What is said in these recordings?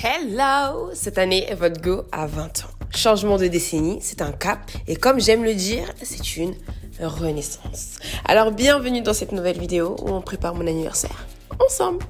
Hello! Cette année, votre go a 20 ans. Changement de décennie, c'est un cap. Et comme j'aime le dire, c'est une renaissance. Alors bienvenue dans cette nouvelle vidéo où on prépare mon anniversaire ensemble.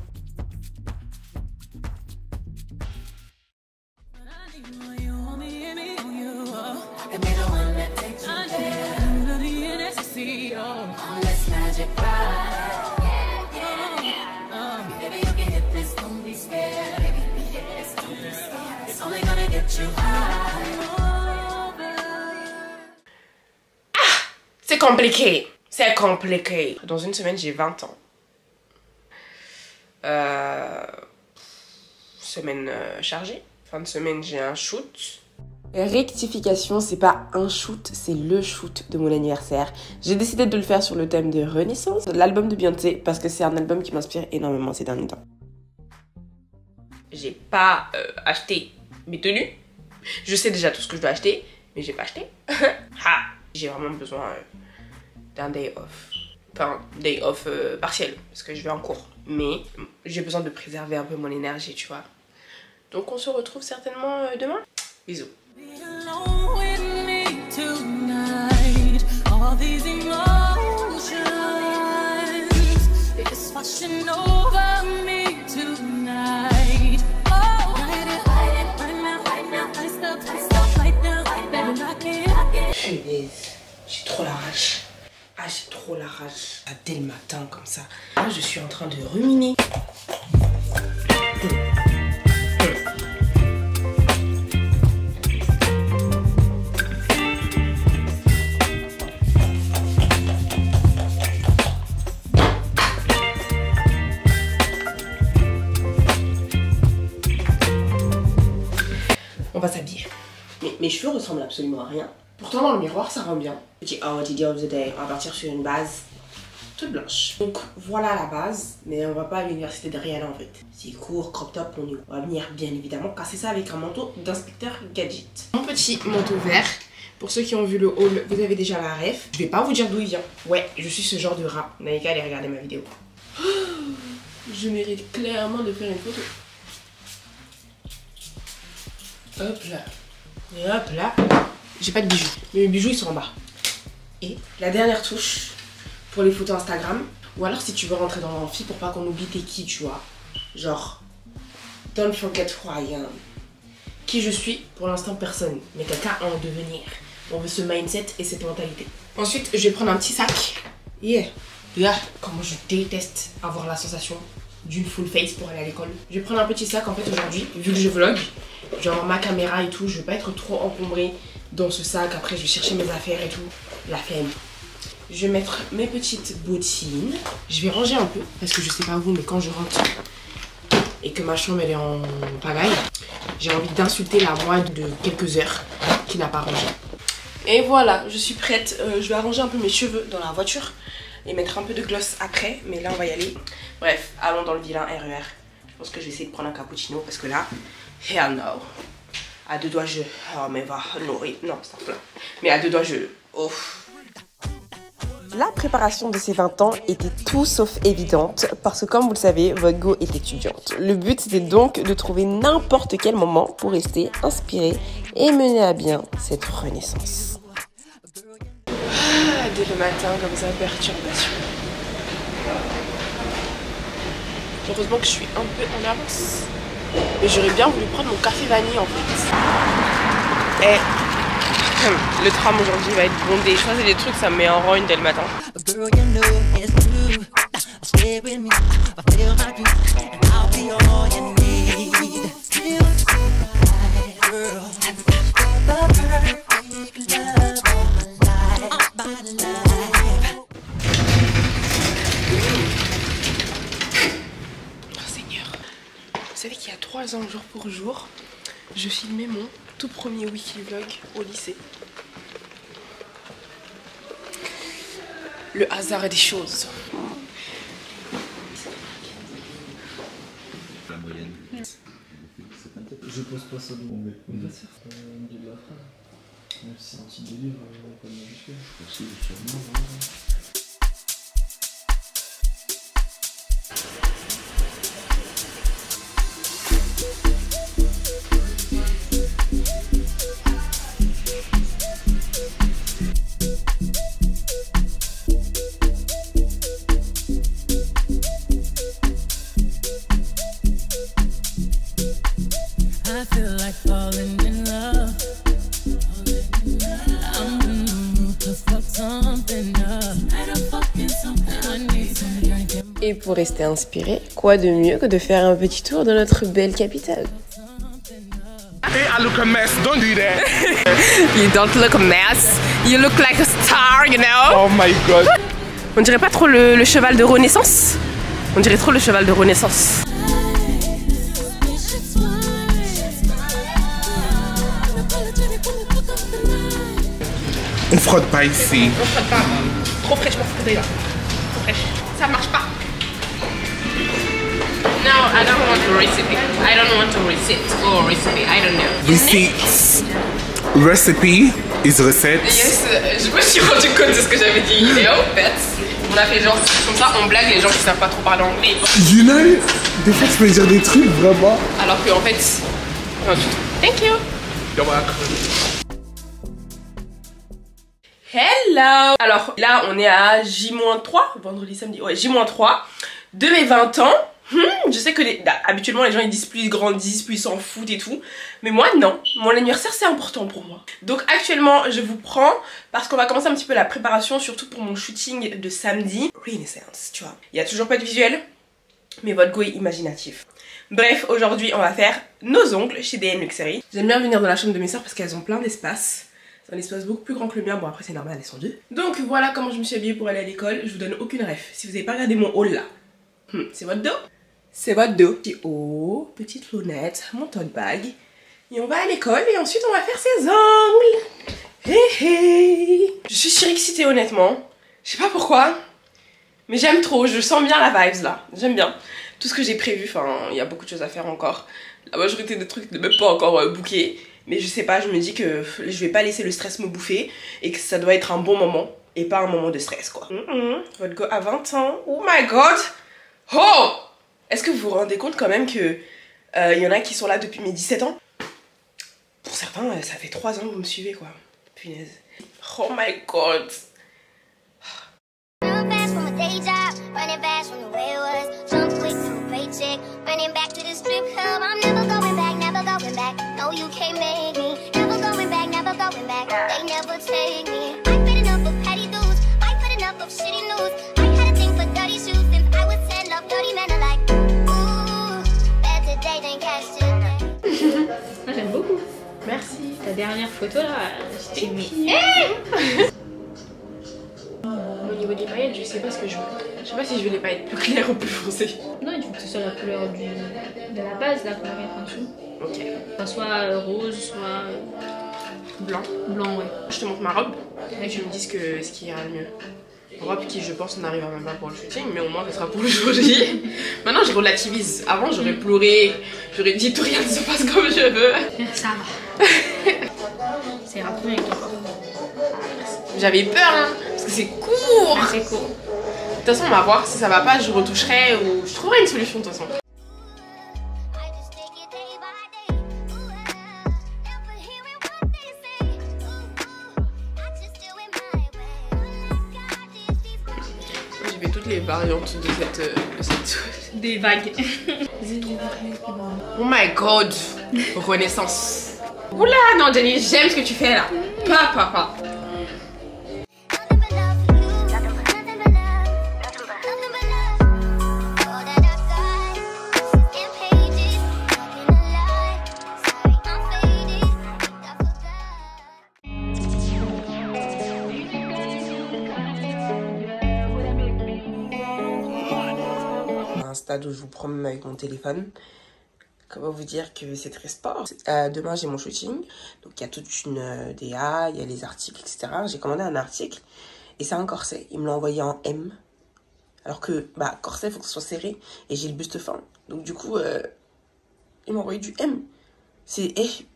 C'est compliqué. C'est compliqué. Dans une semaine, j'ai 20 ans. Semaine chargée. Fin de semaine, j'ai un shoot. Rectification, c'est pas un shoot, c'est le shoot de mon anniversaire. J'ai décidé de le faire sur le thème de Renaissance, de l'album de Beyoncé, parce que c'est un album qui m'inspire énormément ces derniers temps. J'ai pas acheté mes tenues. Je sais déjà tout ce que je dois acheter, mais j'ai pas acheté. J'ai vraiment besoin d'un day off. Enfin, day off partiel, parce que je vais en cours. Mais j'ai besoin de préserver un peu mon énergie, tu vois. Donc on se retrouve certainement demain. Bisous. J'ai trop la rage. Ah, j'ai trop la rage. Dès le matin, comme ça. Là, je suis en train de ruminer. On va s'habiller. Mes cheveux ressemblent absolument à rien. Pourtant dans le miroir ça rend bien. Petit outfit of the day, on va partir sur une base toute blanche. Donc voilà la base, mais on va pas à l'université de Rihanna en fait. C'est court, crop top, on va venir bien évidemment casser ça avec un manteau d'inspecteur gadget. Mon petit manteau vert, pour ceux qui ont vu le haul, vous avez déjà la ref. Je vais pas vous dire d'où il vient. Ouais, je suis ce genre de rat. Vous n'avez qu'à aller regarder ma vidéo. Je mérite clairement de faire une photo. Hop là. Et hop là. J'ai pas de bijoux, mais mes bijoux ils sont en bas. Et la dernière touche pour les photos Instagram, ou alors si tu veux rentrer dans l'amphi pour pas qu'on oublie t'es qui, tu vois. Genre, don't forget who I am. Qui je suis, pour l'instant personne, mais quelqu'un en devenir. On veut ce mindset et cette mentalité. Ensuite, je vais prendre un petit sac. Yeah. Comment je déteste avoir la sensation d'une full face pour aller à l'école. Je vais prendre un petit sac en fait aujourd'hui, vu que je vlog. Genre ma caméra et tout, je vais pas être trop encombrée dans ce sac. Après je vais chercher mes affaires et tout. La flemme. Je vais mettre mes petites bottines. Je vais ranger un peu parce que je sais pas vous, mais quand je rentre et que ma chambre elle est en pagaille, j'ai envie d'insulter la moi de quelques heures qui n'a pas rangé. Et voilà, je suis prête. Je vais arranger un peu mes cheveux dans la voiture et mettre un peu de gloss après, mais là on va y aller. Bref, allons dans le vilain RER. Je pense que je vais essayer de prendre un cappuccino parce que là, hell no. À deux doigts je... Oh mais va, nourrir. Non, c'est plein. Mais à deux doigts je... Oh. La préparation de ces 20 ans était tout sauf évidente parce que comme vous le savez, votre go est étudiante. Le but c'était donc de trouver n'importe quel moment pour rester inspiré et mener à bien cette renaissance. Dès le matin comme ça, perturbation. Heureusement que je suis un peu en avance. Mais j'aurais bien voulu prendre mon café vanille en fait. Et le tram aujourd'hui va être bondé. Choisir des trucs, ça me met en rogne dès le matin. Vous savez qu'il y a 3 ans, jour pour jour, je filmais mon tout premier wiki vlog au lycée. Le hasard des choses. La moyenne. Je pose pas ça devant mes professeurs. Au milieu de la phrase. Même si c'est un petit délire comme majuscule. Aussi, sûrement. Et pour rester inspiré, quoi de mieux que de faire un petit tour de notre belle capitale? Hey, I look a mess. Don't do that. You don't look a mess. You look like a star, you know? Oh my god. On dirait pas trop le cheval de Renaissance? On dirait trop le cheval de Renaissance. On frotte pas ici. On frotte pas. Trop fraîche pour frotter là. Trop fraîche. Ça marche pas. No, I don't want a recipe. I don't want a receipt or recipe. I don't know. Receipts. Recipe is recette. Yes, je me suis rendu compte de ce que j'avais dit. Et en fait, on a fait genre comme ça, on blague les gens qui savent pas trop parler anglais. You know, des fois tu peux dire des trucs vraiment. Alors qu'en fait, non, du tout. Thank you. You're welcome. Hello. Alors là, on est à J-3, vendredi, samedi, ouais, J-3 de mes 20 ans. Je sais que habituellement les gens ils disent plus ils grandissent, plus ils s'en foutent et tout. Mais moi non, mon anniversaire c'est important pour moi. Donc actuellement je vous prends parce qu'on va commencer un petit peu la préparation, surtout pour mon shooting de samedi. Renaissance, tu vois. Il n'y a toujours pas de visuel, mais votre go est imaginatif. Bref, aujourd'hui on va faire nos ongles chez DM Luxury. J'aime bien venir dans la chambre de mes soeurs parce qu'elles ont plein d'espace. C'est un espace beaucoup plus grand que le mien, bon après c'est normal, elles sont deux. Donc voilà comment je me suis habillée pour aller à l'école, je vous donne aucune ref. Si vous n'avez pas regardé mon haul là, c'est votre dos. C'est votre dos. Petit haut, petite lunette, mon tote bag. Et on va à l'école et ensuite on va faire ses ongles. Hey hey. Je suis surexcitée honnêtement. Je sais pas pourquoi. Mais j'aime trop, je sens bien la vibes là. J'aime bien. Tout ce que j'ai prévu, enfin il y a beaucoup de choses à faire encore. La majorité des trucs ne même pas encore bookés. Mais je sais pas, je me dis que je vais pas laisser le stress me bouffer. Et que ça doit être un bon moment. Et pas un moment de stress quoi. Votre go à 20 ans. Oh my god. Oh! Est-ce que vous vous rendez compte quand même que y en a qui sont là depuis mes 17 ans? Pour certains, ça fait 3 ans que vous me suivez quoi. Punaise. Oh my god. Moi j'aime beaucoup. Merci. Ta dernière photo là, je t'ai mis. Au niveau des paillettes, je sais pas ce que je veux. Je sais pas si je veux les paillettes plus claires ou plus foncées. Non, il faut que ce soit la couleur de la base là qu'on va mettre en dessous. Ok. Enfin, soit rose, soit Blanc. blanc, ouais. Je te montre ma robe et je me dis ce qui ira le mieux. Robe qui je pense n'arrivera même pas pour le shooting, mais au moins ce sera pour le jour J. Maintenant je relativise. Avant j'aurais pleuré, j'aurais dit tout rien ne se passe comme je veux. Ça va. C'est rapide avec toi. J'avais peur hein, parce que c'est court. Ah, c'est court. De toute façon on va voir, si ça va pas je retoucherai ou je trouverai une solution de toute façon. J'ai fait toutes les variantes de cette... Des vagues. Oh my god. Renaissance. Oula non Jenny, j'aime ce que tu fais là. Papa. Stade où je vous promets avec mon téléphone. Comment vous dire que c'est très sport. Demain j'ai mon shooting, donc il y a toute une DA, il y a les articles, etc. J'ai commandé un article et c'est un corset. Il me l'a envoyé en M, alors que corset il faut que ce soit serré et j'ai le buste fin. Donc du coup il m'a envoyé du M.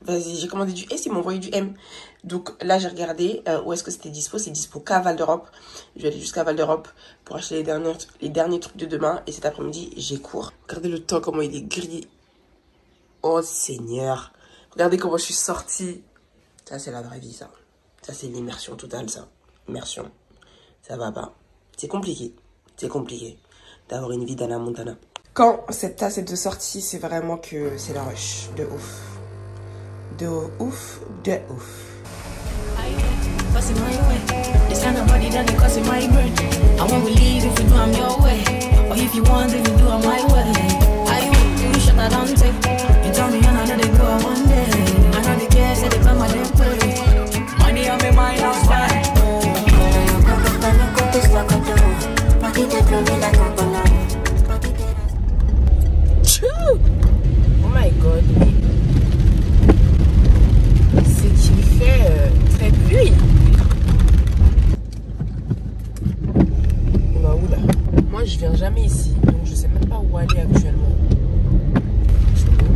Vas-y, j'ai commandé du S, il m'a envoyé du M. Donc là j'ai regardé où est-ce que c'était dispo. C'est dispo qu'à Val d'Europe. Je vais aller jusqu'à Val d'Europe pour acheter les derniers trucs de demain. Et cet après-midi j'ai cours. Regardez le temps, comment il est gris. Oh Seigneur. Regardez comment je suis sortie. Ça c'est la vraie vie ça. Ça c'est l'immersion totale ça. Immersion. Ça va pas. C'est compliqué. C'est compliqué d'avoir une vie d'Anna Montana. Quand cette tasse est de sortie, c'est vraiment que c'est la rush. De ouf. De ouf, de ouf. Passing my way. This kind of body that they cause my brain. I won't believe if you do I'm your way. Or if you want, if you do I'm my way. I will do shit I don't take. You tell me and I know they go one day. I know they care, say they plan my damn play. Money on me mind, I'm fine. Oh my god. C'est qu'il fait très pluie. On va où là? Moi je viens jamais ici, donc je sais même pas où aller actuellement.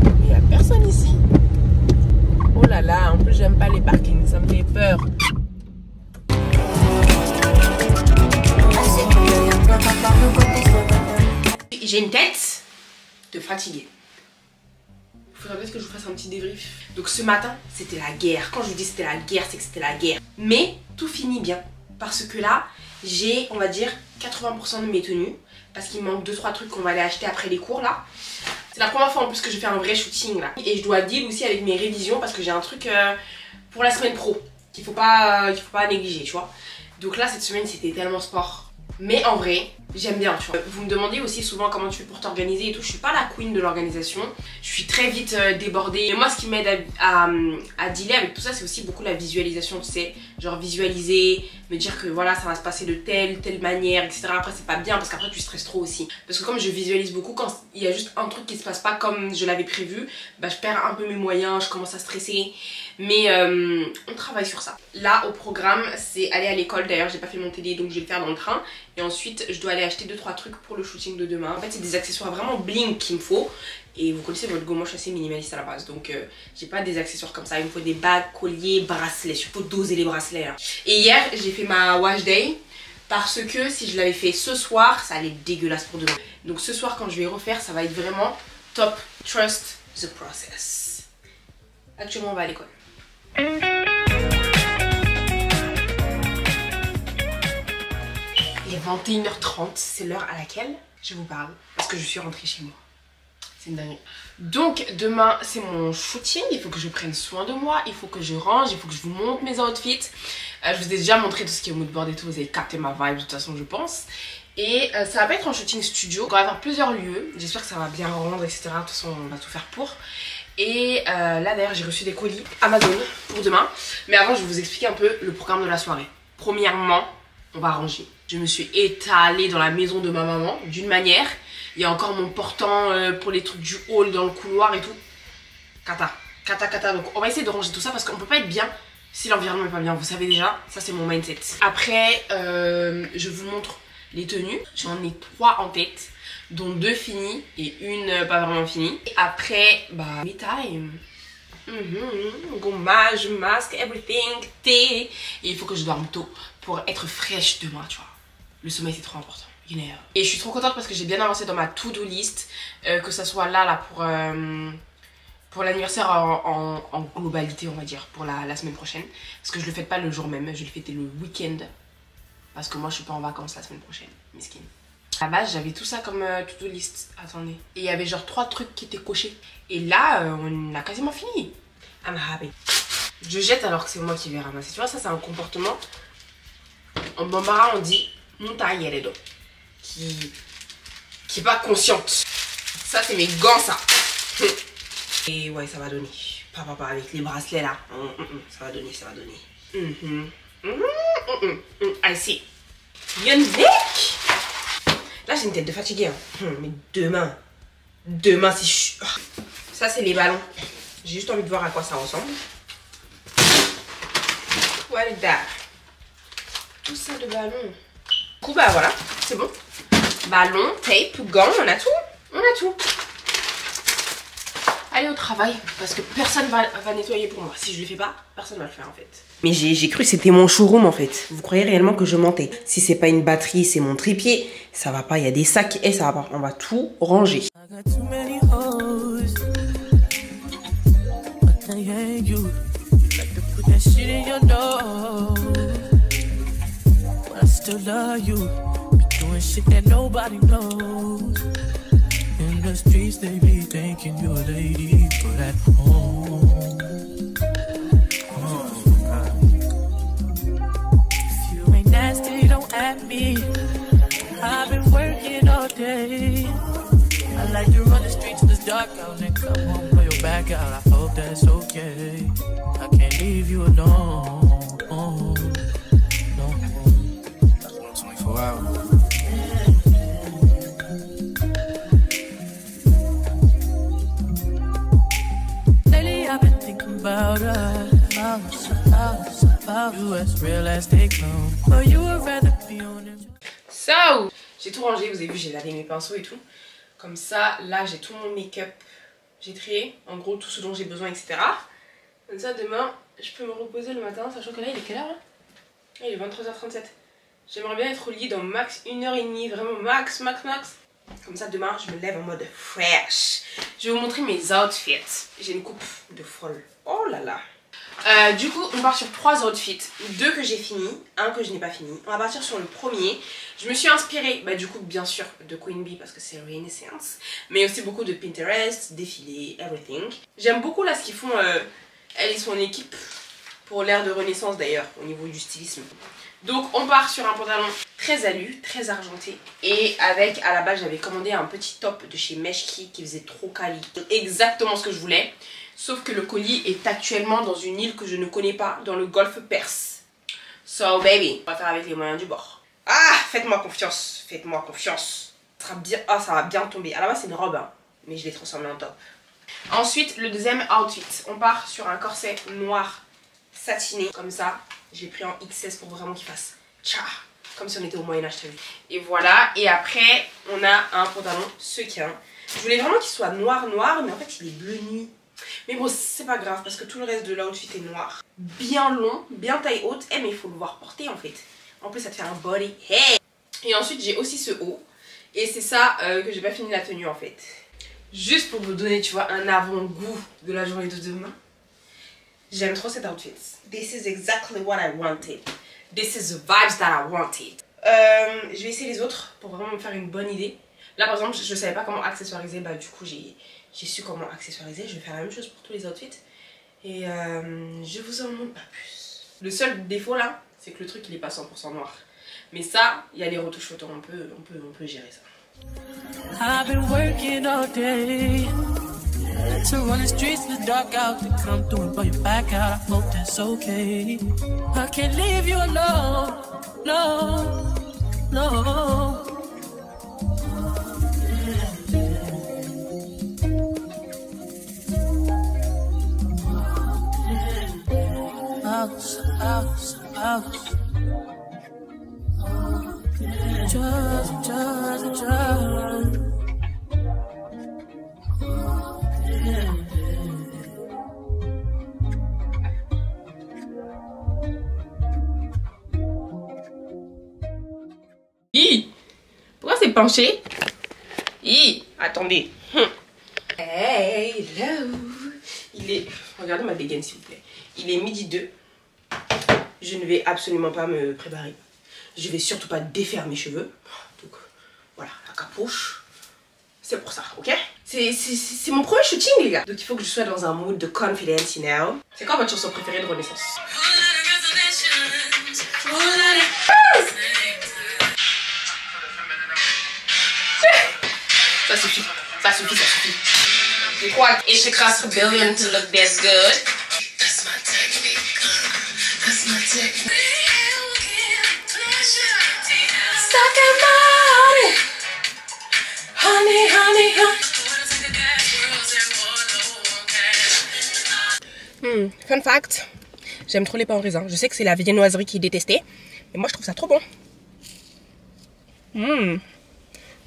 Mais il n'y a personne ici. Oh là là, en plus j'aime pas les parkings, ça me fait peur. J'ai une tête de fatiguée. Il faudrait peut-être que je vous fasse un petit débrief. Donc ce matin, c'était la guerre. Quand je vous dis c'était la guerre, c'est que c'était la guerre. Mais tout finit bien. Parce que là, j'ai, on va dire, 80% de mes tenues. Parce qu'il me manque 2-3 trucs qu'on va aller acheter après les cours là. C'est la première fois en plus que je fais un vrai shooting là. Et je dois deal aussi avec mes révisions parce que j'ai un truc pour la semaine pro qu'il faut pas négliger, tu vois. Donc là, cette semaine, c'était tellement sport. Mais en vrai, j'aime bien, tu vois. Vous me demandez aussi souvent comment tu fais pour t'organiser et tout. Je suis pas la queen de l'organisation. Je suis très vite débordée. Et moi, ce qui m'aide à dealer avec tout ça, c'est aussi beaucoup la visualisation, tu sais. Genre visualiser, me dire que voilà, ça va se passer de telle manière, etc. Après, c'est pas bien parce qu'après, tu stresses trop aussi. Parce que comme je visualise beaucoup, quand il y a juste un truc qui se passe pas comme je l'avais prévu, bah je perds un peu mes moyens, je commence à stresser. Mais on travaille sur ça. Là, au programme, c'est aller à l'école. D'ailleurs, j'ai pas fait mon télé, donc je vais le faire dans le train. Et ensuite, je dois aller acheter 2-3 trucs pour le shooting de demain. En fait, c'est des accessoires vraiment bling qu'il me faut. Et vous connaissez votre go, moi je suis assez minimaliste à la base. Donc, j'ai pas des accessoires comme ça. Il me faut des bagues, colliers, bracelets. Il faut doser les bracelets. Hein. Et hier, j'ai fait ma wash day. Parce que si je l'avais fait ce soir, ça allait être dégueulasse pour demain. Donc, ce soir, quand je vais refaire, ça va être vraiment top. Trust the process. Actuellement, on va à l'école. Il est 21h30, c'est l'heure à laquelle je vous parle parce que je suis rentrée chez moi. C'est une dinguerie. Donc demain c'est mon shooting, il faut que je prenne soin de moi, il faut que je range, il faut que je vous montre mes outfits. Je vous ai déjà montré tout ce qui est moodboard et tout, vous avez capté ma vibe de toute façon je pense. Et ça va pas être un shooting studio, on va avoir plusieurs lieux, j'espère que ça va bien rendre etc. De toute façon on va tout faire pour. Et là d'ailleurs j'ai reçu des colis Amazon pour demain. Mais avant je vais vous expliquer un peu le programme de la soirée. Premièrement, on va ranger. Je me suis étalée dans la maison de ma maman d'une manière. Il y a encore mon portant pour les trucs du hall dans le couloir et tout. Kata. Donc on va essayer de ranger tout ça parce qu'on peut pas être bien si l'environnement est pas bien. Vous savez déjà, ça c'est mon mindset. Après je vous montre les tenues. J'en ai 3 en tête, dont 2 finies et une pas vraiment finie. Et après, bah, me time. Gommage, masque, everything, thé. Et il faut que je dorme tôt pour être fraîche demain, tu vois. Le sommeil c'est trop important. You know. Et je suis trop contente parce que j'ai bien avancé dans ma to-do list. Que ça soit là pour l'anniversaire en globalité, on va dire, pour la semaine prochaine. Parce que je le fête pas le jour même, je vais le fêter le week-end. Parce que moi je suis pas en vacances la semaine prochaine, miskin. À la base j'avais tout ça comme to-do list, attendez. Et il y avait genre 3 trucs qui étaient cochés. Et là on a quasiment fini. I'm happy. Je jette alors que c'est moi qui vais ramasser. Tu vois ça c'est un comportement. En bambara on dit montaïeredo. Qui est pas consciente. Ça c'est mes gants ça. Et ouais ça va donner. Papa avec les bracelets là. Ça va donner. I see. Yannick. Là j'ai une tête de fatiguée hein. Mais demain si je... Ça c'est les ballons. J'ai juste envie de voir à quoi ça ressemble. What is that? Tout ça de ballons. Du coup bah voilà, c'est bon. Ballon, tape, gants, on a tout. Allez au travail, parce que personne va nettoyer pour moi. Si je le fais pas, personne va le faire en fait. Mais j'ai cru que c'était mon showroom en fait. Vous croyez réellement que je mentais? Si c'est pas une batterie, c'est mon trépied. Ça va pas, il y a des sacs et ça va pas. On va tout ranger. In the streets they be thinking you're a lady, but at home back out, I hope that's okay. I can't leave you alone. No, 24 hours. Lately I've been thinking about us, about you as real as they come. But you would rather be on them. So, j'ai tout rangé, vous avez vu, j'ai lavé mes pinceaux et tout. Comme ça, là j'ai tout mon make-up. J'ai trié, en gros, tout ce dont j'ai besoin, etc. Comme ça, demain, je peux me reposer le matin, sachant que là, il est quelle heure là? Il est 23h37. J'aimerais bien être au lit dans max 1h30, vraiment max. Comme ça, demain, je me lève en mode fresh. Je vais vous montrer mes outfits. J'ai une coupe de folle. Oh là là. Du coup, on part sur 3 outfits. 2 que j'ai fini, 1 que je n'ai pas fini. On va partir sur le premier. Je me suis inspirée, du coup, bien sûr, de Queen Bee parce que c'est Renaissance. Mais aussi beaucoup de Pinterest, défilés, everything. J'aime beaucoup là ce qu'ils font, elle et son équipe, pour l'ère de Renaissance d'ailleurs, au niveau du stylisme. Donc on part sur un pantalon très alu, très argenté. Et avec, à la base, j'avais commandé un petit top de chez Meshki qui faisait trop quali. Exactement ce que je voulais. Sauf que le colis est actuellement dans une île que je ne connais pas, dans le golfe Perse. So baby, on va faire avec les moyens du bord. Ah, faites-moi confiance, faites-moi confiance. Ça sera bien, ça va bien tomber. À la base c'est une robe, hein, mais je l'ai transformée en top. Ensuite, le deuxième outfit, on part sur un corset noir satiné, comme ça. J'ai pris en XS pour vraiment qu'il fasse tcha, comme si on était au Moyen-Âge, t'as vu. Et voilà, et après, on a un pantalon sequin. Je voulais vraiment qu'il soit noir, mais en fait il est bleu nuit. Mais bon, c'est pas grave parce que tout le reste de l'outfit est noir. Bien long, bien taille haute. Mais il faut le voir porter en fait. En plus, ça te fait un body. Hey! Et ensuite, j'ai aussi ce haut. Et c'est ça que j'ai pas fini la tenue en fait. Juste pour vous donner, tu vois, un avant-goût de la journée de demain. J'aime trop cet outfit. This is exactly what I wanted. This is the vibes that I wanted. Je vais essayer les autres pour vraiment me faire une bonne idée. Là par exemple, je savais pas comment accessoiriser. Du coup, j'ai su comment accessoiriser. Je vais faire la même chose pour tous les outfits. Et je vous en montre pas plus. Le seul défaut là, c'est que le truc il est pas 100% noir. Mais ça, il y a les retouches photos, on peut gérer ça. I've been working all day to run the streets in the dark out to come through and blow your back out. I hope that's okay. I can't leave you alone, no. House. Just. Pourquoi c'est penché? Attendez. Hey, hello. Il est... Regardez ma dégaine s'il vous plaît. Il est midi 2. Je ne vais absolument pas me préparer. Je vais surtout pas défaire mes cheveux. Donc voilà, la capuche. C'est pour ça, ok? C'est mon premier shooting les gars. Donc il faut que je sois dans un mood de confidence, you know. C'est quoi votre chanson préférée de Renaissance? Ça suffit. J'ai quoi? It should cost $1 billion to look this good. That's my technique. That's my technique. Fun fact, j'aime trop les pains au raisin. Je sais que c'est la viennoiserie qui est détestée, mais moi je trouve ça trop bon.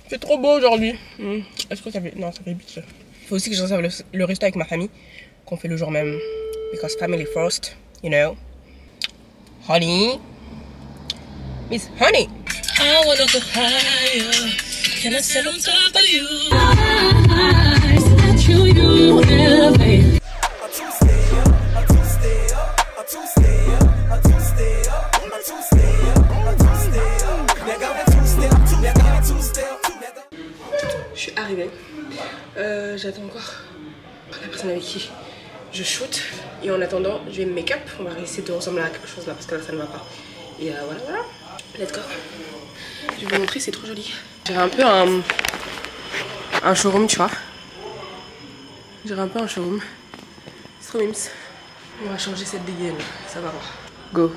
C'est trop beau aujourd'hui. Est-ce que ça fait... Non, ça fait bitch. Il faut aussi que je réserve le resto avec ma famille, qu'on fait le jour même. Because family first, you know. Honey. Miss Honey. I wanna go higher. Can I sit on top of you? Je suis arrivée. J'attends encore la personne avec qui je shoot. Et en attendant, je vais me make up. On va essayer de ressembler à quelque chose là parce que là ça ne va pas. Et voilà. Let's go. Je vais vous montrer, c'est trop joli. J'ai un peu un showroom, tu vois. J'ai un peu un showroom. trop mimes. On va changer cette dégaine, ça va voir. Go.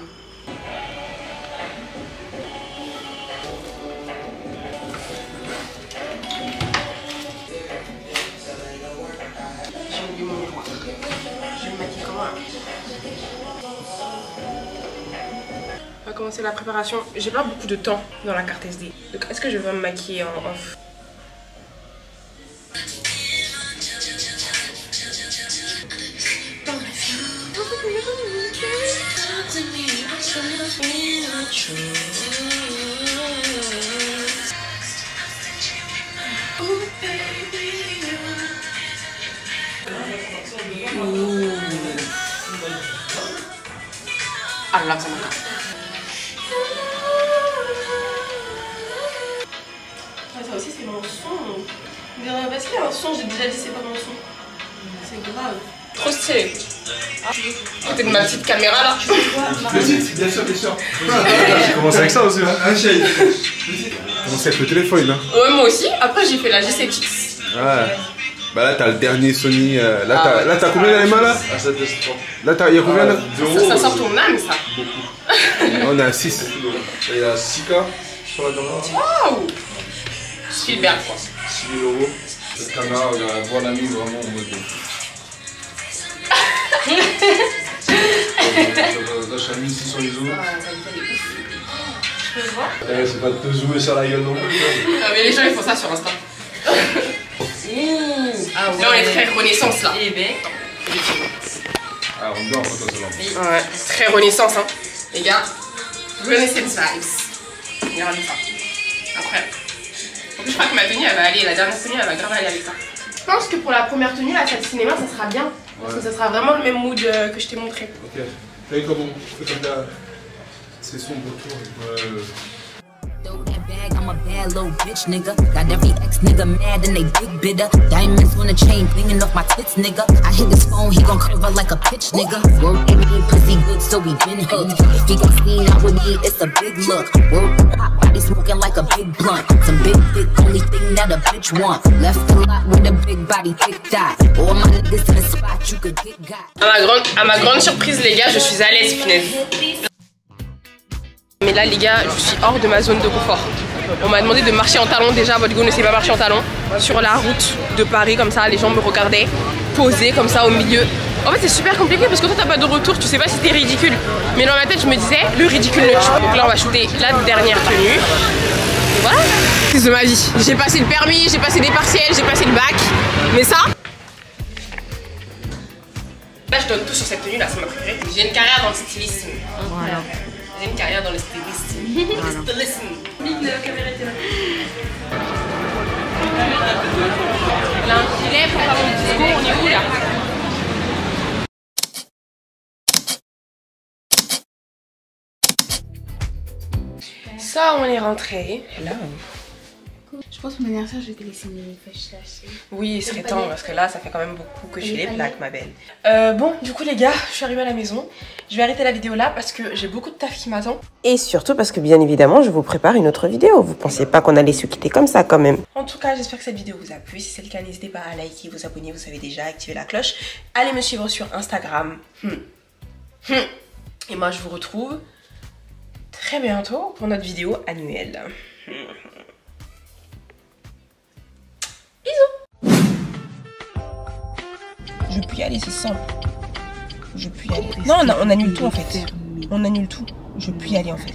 J'ai oublié mon miroir. Je vais me maquiller comment là? On va commencer la préparation. J'ai pas beaucoup de temps dans la carte SD. Donc est-ce que je vais me maquiller en off? Ah là, ça m'accorde. Ça aussi, c'est mon son. Parce qu'il y a un son, j'ai déjà dit c'est pas mon son. C'est grave. Trop stylé. Côté de ma petite caméra là. Bien sûr. J'ai commencé avec ça aussi, hein. J'ai commencé avec le téléphone, hein. Ouais, moi aussi. Après, j'ai fait la G7X. Ouais. Bah là, t'as le dernier Sony. Là, t'as combien dans les mains là? Là, il y a combien là? Ça sort ton âme, ça. On est à 6. Il y a 6K sur la caméra. Waouh! Spielberg quoi. 6 000 €. Cette caméra, on la voit la mise vraiment en mode. Là, je suis à 1600 ISO. Je peux voir? C'est pas de te jouer sur la gueule non plus. Ah, mais les gens ils font ça sur Insta. Ah ouais. Là on est très renaissance là. Eh ben. Ah, on dort quand ça va. Ouais, très renaissance hein. Les gars, renaissance vibes. Regardez ça. Incroyable. En plus je crois que ma tenue elle va aller, la dernière tenue elle va grave aller avec ça. Je pense que pour la première tenue la salle cinéma ça sera bien. Parce que ça sera vraiment le même mood que je t'ai montré. Ok. Fais comme là. C'est sombre autour. Throw that bag, I'm a bad little bitch, nigga. Got every ex nigga mad and they big bitter. Diamonds on the chain, blingin' off my tits, nigga. I hit his phone, he gon' cover like a pitch, nigga. Work and me, pussy good, so we been hooked. If he got seen out with me, it's a big look. Work, hot body smoking like a big blunt. Some big dick, only thing that a bitch want. Left a lot with a big body, thick thigh. All my niggas in the spot, you could get got. À ma grande surprise, les gars, je suis à l'aise, punaise. Mais là les gars, je suis hors de ma zone de confort. On m'a demandé de marcher en talons, déjà votre go ne sait pas marcher en talons. Sur la route de Paris comme ça, les gens me regardaient, posés comme ça au milieu. En fait c'est super compliqué parce que toi t'as pas de retour, tu sais pas si t'es ridicule. Mais dans ma tête je me disais, le ridicule le tue. Donc là on va shooter la dernière tenue. Et voilà, c'est de ma vie. J'ai passé le permis, j'ai passé des partiels, j'ai passé le bac. Mais ça... Là je donne tout sur cette tenue là, c'est ma préférée. J'ai une carrière dans le stylisme. Voilà. J'ai une carrière dans le stylisme. Le stylisme. La caméra était là. Il a un gilet pour faire mon discours, on est où là? Ça, on est rentré. Hello. Je pense que mon anniversaire, je vais te laisser une fâche lâcher. Oui, il serait temps parce que là, ça fait quand même beaucoup que je les plaque, ma belle. Bon, du coup, les gars, je suis arrivée à la maison. Je vais arrêter la vidéo là parce que j'ai beaucoup de taf qui m'attend. Et surtout parce que, bien évidemment, je vous prépare une autre vidéo. Vous pensiez pas qu'on allait se quitter comme ça, quand même. En tout cas, j'espère que cette vidéo vous a plu. Si c'est le cas, n'hésitez pas à liker, vous abonner. Vous savez déjà, activer la cloche. Allez me suivre sur Instagram. Et moi, je vous retrouve très bientôt pour notre vidéo annuelle. Je peux y aller, c'est simple. Je peux y aller. Non, on annule tout en fait. On annule tout. Je peux y aller en fait.